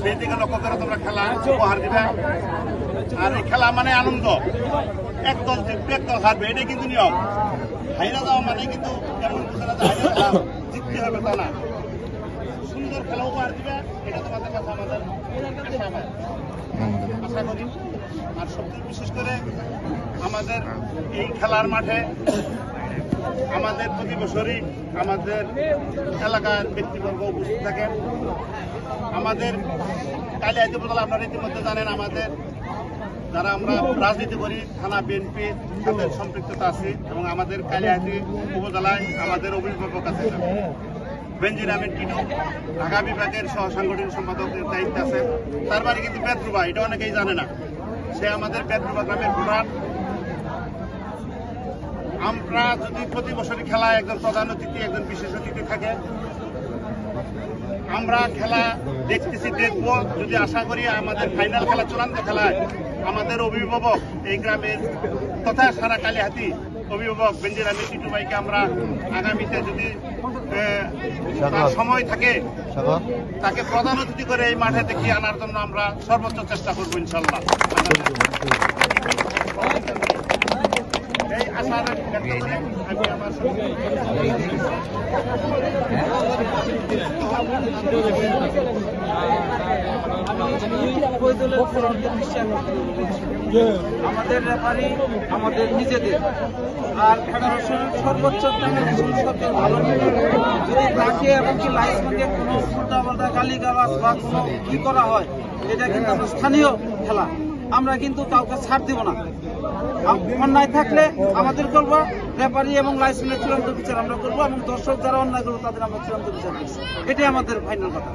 সেই দিকে লক্ষ্য করে তোমরা খেলা উপহার দিবে। আর এই খেলা মানে আনন্দ, একদল জিতবে একদল হারবে, এটাই কিন্তু নিয়ম। হাইরা যাওয়া মানে কিন্তু এমন কিছু না জিততে হবে তা না, সুন্দর খেলা উপহার দিবে, এটা তোমাদের কাছে আমাদের আশা করি। আর সবচেয়ে বিশেষ করে আমাদের এই খেলার মাঠে আমাদের প্রতি বছরই আমাদের এলাকার ব্যক্তিবর্গ উপস্থিত থাকেন। আমাদের কালিয়াতি উপজেলা আপনারা ইতিমধ্যে জানেন, আমাদের যারা আমরা রাজনীতি করি থানা বিএনপি তাদের সম্পৃক্ততা আছে এবং আমাদের কালিয়াতি উপজেলায় আমাদের অভিভাবক আছে বেনজির আহমেদ টিটু, ঢাকা বিভাগের সহ সাংগঠনিক সম্পাদকের দায়িত্বে আছে। তার বাড়ি কিন্তু পেট্রুবা, এটা অনেকেই জানে না, সে আমাদের পেট্রুবা গ্রামের ভোটার। আমরা যদি প্রতি বছরই খেলায় একজন প্রধান অতিথি একজন বিশেষ অতিথি থাকে, আমরা খেলা দেখতেছি দেখব, যদি আশা করি আমাদের ফাইনাল খেলা চূড়ান্ত খেলায় আমাদের অভিভাবক এই গ্রামের তথা সারা কালিহাতি অভিভাবক বেনজির আহমেদ টিটু ভাইকে আমরা আগামীতে যদি তার সময় থাকে তাকে প্রধান অতিথি করে এই মাঠে দেখিয়ে আনার জন্য আমরা সর্বোচ্চ চেষ্টা করবো ইনশাল্লাহ। এই আশা ব্যক্ত করে আমি আমার আমাদের রেফারি আমাদের নিজেদের, আর ফেডারেশনের সর্বোচ্চ ভালো যদি তাকে এমনকি লাইসেন্সকে কোনো উল্টাপাল্টা গালিগালাজ বা কোনো কি করা হয়, এটা কিন্তু স্থানীয় খেলা, আমরা কিন্তু কাউকে ছাড় দিব না। অন্যায় থাকলে আমাদের করবো, রেফারি এবং লাইসেন্সের চূড়ান্ত বিচার আমরা করবো, এবং দর্শক যারা অন্যায় করবো তাদের আমরা চূড়ান্ত বিচার করছি। এটাই আমাদের ফাইনাল কথা।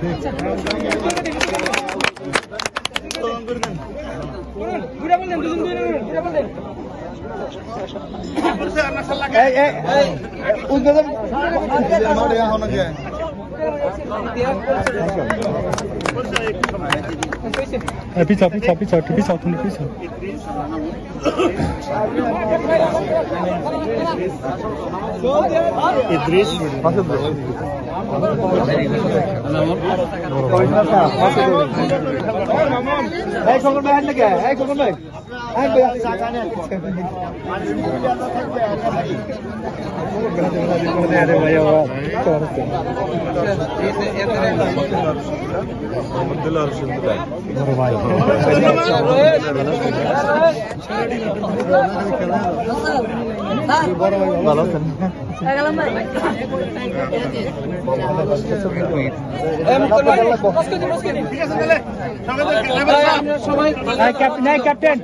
পিছা পিছা পিছা পিছা তুমি পিছা ইদ্রিস এই খবর ভাই লাগে এই খবর ভাই এই আরে ভাই ভালো আছেন? ঠিক আছে, ক্যাপ্টেন।